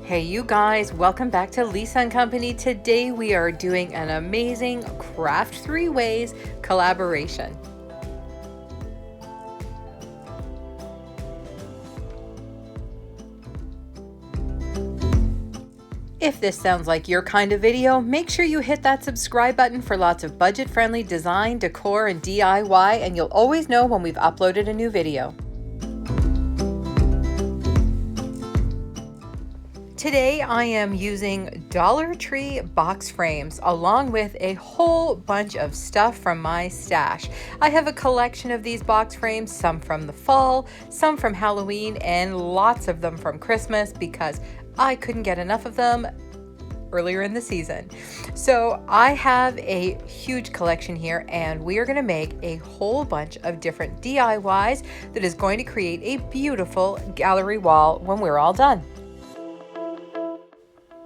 Hey you guys, welcome back to Lisa & Company. Today we are doing an amazing Craft 3 Ways collaboration. If this sounds like your kind of video, make sure you hit that subscribe button for lots of budget-friendly design, decor, and DIY, and you'll always know when we've uploaded a new video. Today I am using Dollar Tree box frames along with a whole bunch of stuff from my stash. I have a collection of these box frames, some from the fall, some from Halloween, and lots of them from Christmas because I couldn't get enough of them earlier in the season. So I have a huge collection here, and we are going to make a whole bunch of different DIYs that is going to create a beautiful gallery wall when we're all done.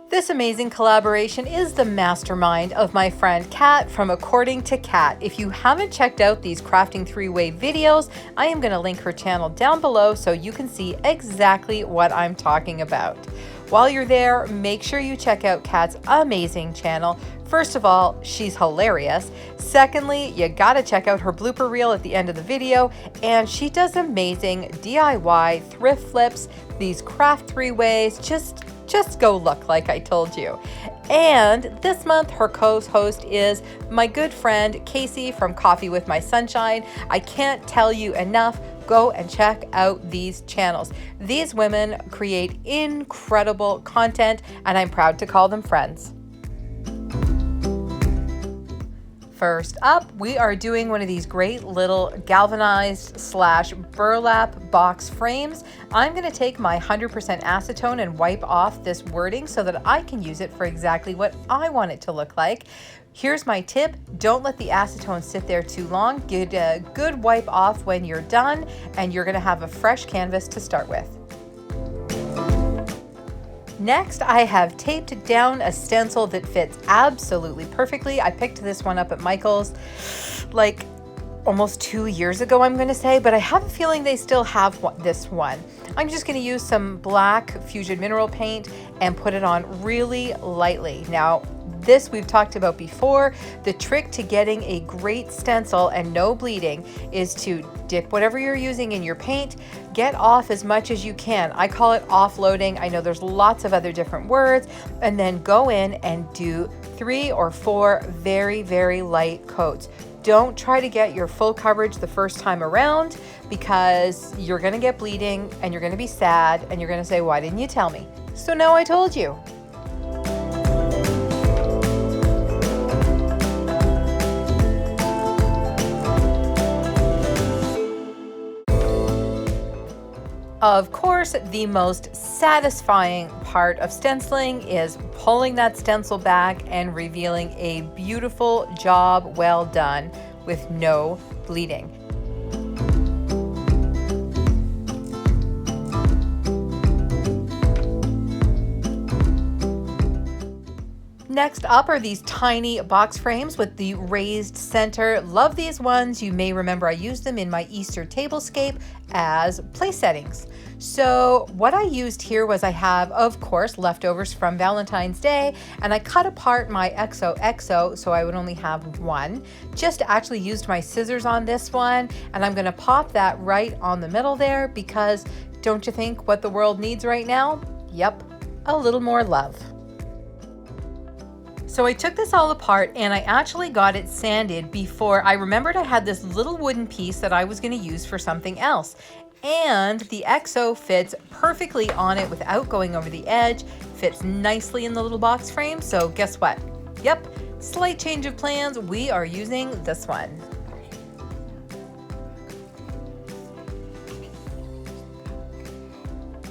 This amazing collaboration is the mastermind of my friend Kat from According to Kat. If you haven't checked out these crafting three-way videos, I am going to link her channel down below so you can see exactly what I'm talking about. While you're there, make sure you check out Kat's amazing channel. First of all, she's hilarious. Secondly, you gotta check out her blooper reel at the end of the video, and she does amazing DIY thrift flips, these craft three ways. Just go look, like I told you. And this month her co-host is my good friend Casey from Coffee with My Sunshine. I can't tell you enough. Go and check out these channels. These women create incredible content, and I'm proud to call them friends. First up, we are doing one of these great little galvanized / burlap box frames. I'm going to take my 100% acetone and wipe off this wording so that I can use it for exactly what I want it to look like. Here's my tip: don't let the acetone sit there too long. Get a good wipe off when you're done, and you're going to have a fresh canvas to start with. Next, I have taped down a stencil that fits absolutely perfectly. I picked this one up at Michael's like almost 2 years ago, I'm going to say, but I have a feeling they still have this one. I'm just going to use some black Fusion mineral paint and put it on really lightly. Now, this we've talked about before. The trick to getting a great stencil and no bleeding is to dip whatever you're using in your paint, get off as much as you can. I call it offloading. I know there's lots of other different words. And then go in and do 3 or 4 very, very light coats. Don't try to get your full coverage the first time around, because you're gonna get bleeding and you're gonna be sad and you're gonna say, why didn't you tell me? So now I told you. Of course, the most satisfying part of stenciling is pulling that stencil back and revealing a beautiful job well done with no bleeding. Next up are these tiny box frames with the raised center. Love these ones. You may remember I used them in my Easter tablescape as place settings. So what I used here was, I have, of course, leftovers from Valentine's Day, and I cut apart my XOXO so I would only have one. Just actually used my scissors on this one, and I'm gonna pop that right on the middle there, because don't you think what the world needs right now? Yep, a little more love. So I took this all apart and I actually got it sanded before I remembered I had this little wooden piece that I was going to use for something else. And the XO fits perfectly on it without going over the edge, fits nicely in the little box frame. So guess what? Yep, slight change of plans. We are using this one.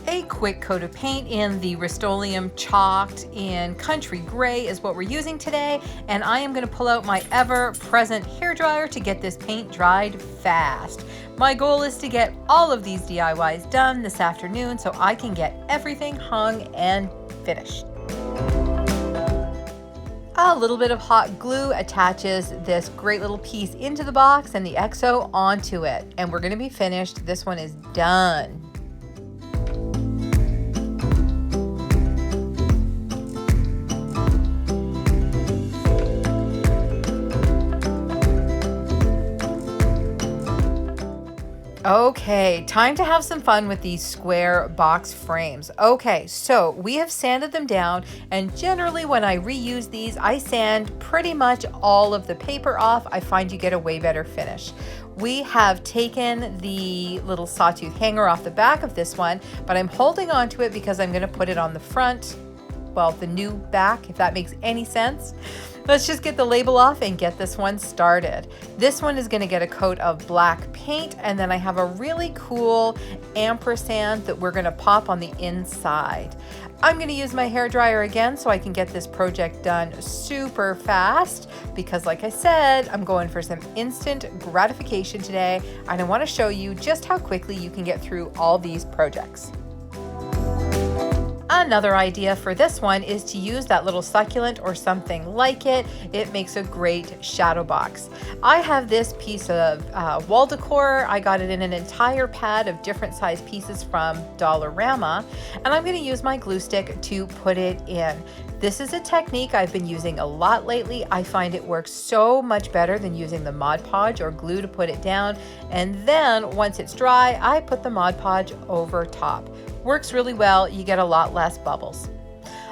A quick coat of paint in the Rust-Oleum chalked in Country Gray is what we're using today, and I am going to pull out my ever-present hairdryer to get this paint dried fast. My goal is to get all of these DIYs done this afternoon so I can get everything hung and finished. A little bit of hot glue attaches this great little piece into the box and the XO onto it, and we're going to be finished. This one is done. Okay, time to have some fun with these square box frames. Okay, so we have sanded them down, and generally when I reuse these, I sand pretty much all of the paper off. I find you get a way better finish. We have taken the little sawtooth hanger off the back of this one, but I'm holding on to it because I'm going to put it on the front, well, the new back, if that makes any sense. Let's just get the label off and get this one started. This one is going to get a coat of black paint, and then I have a really cool ampersand that we're going to pop on the inside. I'm going to use my hairdryer again so I can get this project done super fast because, like I said, I'm going for some instant gratification today, and I want to show you just how quickly you can get through all these projects. Another idea for this one is to use that little succulent or something like it. It makes a great shadow box. I have this piece of wall decor. I got it in an entire pad of different size pieces from Dollarama, and I'm going to use my glue stick to put it in. This is a technique I've been using a lot lately. I find it works so much better than using the Mod Podge or glue to put it down, and then once it's dry, I put the Mod Podge over top. Works really well. You get a lot less bubbles.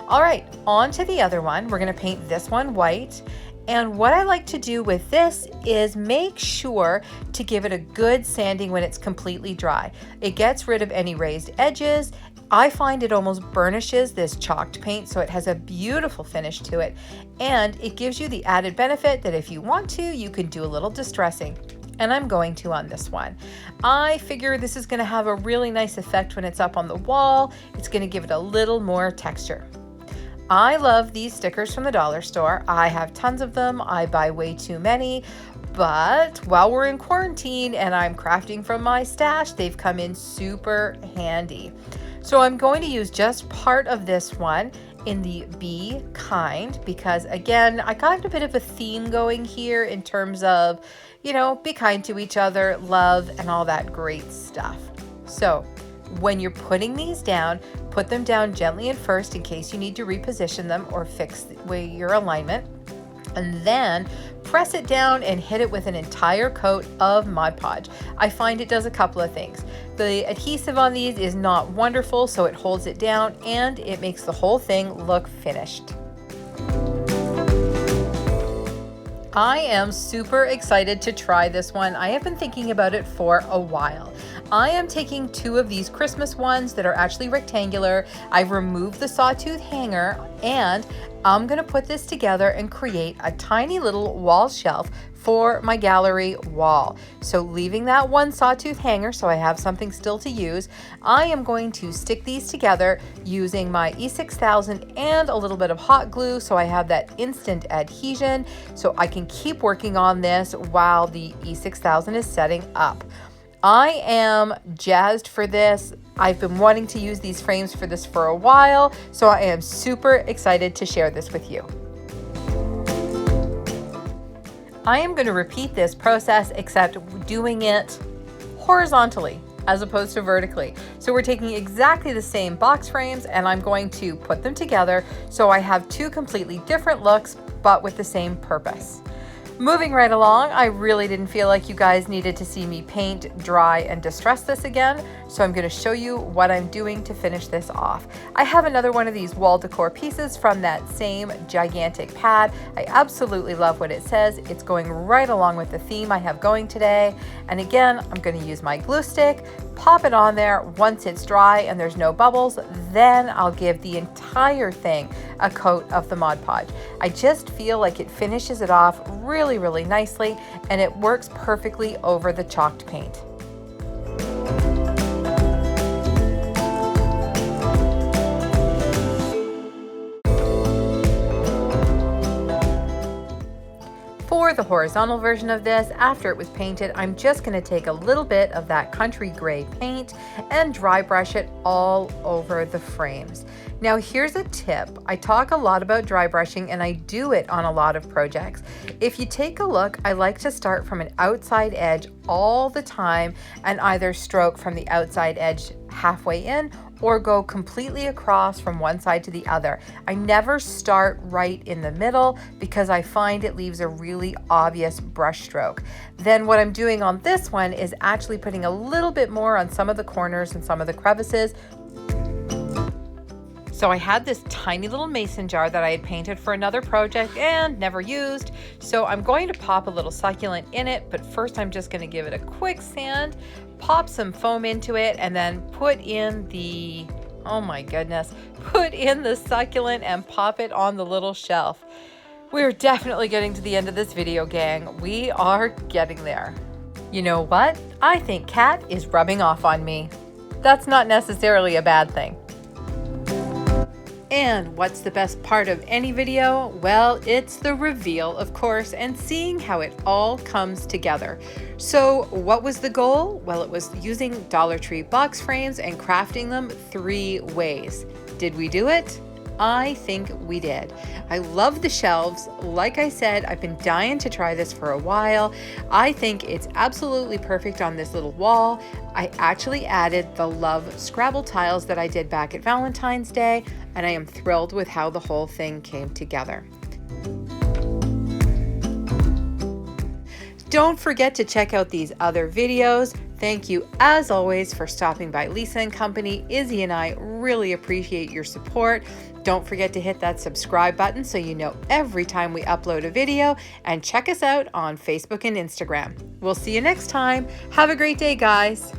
All right, on to the other one. We're going to paint this one white. And what I like to do with this is make sure to give it a good sanding when it's completely dry. It gets rid of any raised edges. I find it almost burnishes this chalked paint, so it has a beautiful finish to it. And it gives you the added benefit that if you want to, you can do a little distressing. And I'm going to on this one. I figure this is going to have a really nice effect when it's up on the wall. It's going to give it a little more texture. I love these stickers from the dollar store. I have tons of them. I buy way too many, but while we're in quarantine and I'm crafting from my stash, they've come in super handy. So I'm going to use just part of this one in the Be Kind because, again, I got a bit of a theme going here in terms of, you know, be kind to each other, love, and all that great stuff. So when you're putting these down, put them down gently at first in case you need to reposition them or fix your alignment. And then press it down and hit it with an entire coat of Mod Podge. I find it does a couple of things. The adhesive on these is not wonderful, so it holds it down and it makes the whole thing look finished. I am super excited to try this one. I have been thinking about it for a while. I am taking two of these Christmas ones that are actually rectangular. I've removed the sawtooth hanger and I'm gonna put this together and create a tiny little wall shelf for my gallery wall. So leaving that one sawtooth hanger so I have something still to use, I am going to stick these together using my E6000 and a little bit of hot glue so I have that instant adhesion so I can keep working on this while the E6000 is setting up. I am jazzed for this. I've been wanting to use these frames for this for a while, so I am super excited to share this with you. I am going to repeat this process except doing it horizontally as opposed to vertically. So we're taking exactly the same box frames and I'm going to put them together so I have two completely different looks but with the same purpose. Moving right along, I really didn't feel like you guys needed to see me paint, dry, and distress this again, so I'm going to show you what I'm doing to finish this off. I have another one of these wall decor pieces from that same gigantic pad. I absolutely love what it says. It's going right along with the theme I have going today. And again, I'm going to use my glue stick, pop it on there. Once it's dry and there's no bubbles, then I'll give the entire thing a coat of the Mod Podge. I just feel like it finishes it off really, really nicely, and it works perfectly over the chalked paint. For the horizontal version of this, after it was painted, I'm just going to take a little bit of that country gray paint and dry brush it all over the frames. Now here's a tip. I talk a lot about dry brushing and I do it on a lot of projects. If you take a look, I like to start from an outside edge all the time and either stroke from the outside edge halfway in or go completely across from one side to the other. I never start right in the middle because I find it leaves a really obvious brush stroke. Then what I'm doing on this one is actually putting a little bit more on some of the corners and some of the crevices. So I had this tiny little mason jar that I had painted for another project and never used. So I'm going to pop a little succulent in it, but first I'm just going to give it a quick sand, pop some foam into it, and then put in the, oh my goodness, put in the succulent and pop it on the little shelf. We're definitely getting to the end of this video, gang. We are getting there. You know what? I think Kat is rubbing off on me. That's not necessarily a bad thing. And what's the best part of any video? Well, it's the reveal, of course, and seeing how it all comes together. So what was the goal? Well, it was using Dollar Tree box frames and crafting them 3 ways. Did we do it? I think we did. I love the shelves. Like I said, I've been dying to try this for a while. I think it's absolutely perfect on this little wall. I actually added the love Scrabble tiles that I did back at Valentine's Day, and I am thrilled with how the whole thing came together. Don't forget to check out these other videos. Thank you, as always, for stopping by Lisa & Company. Izzy and I really appreciate your support. Don't forget to hit that subscribe button so you know every time we upload a video, and check us out on Facebook and Instagram. We'll see you next time. Have a great day, guys.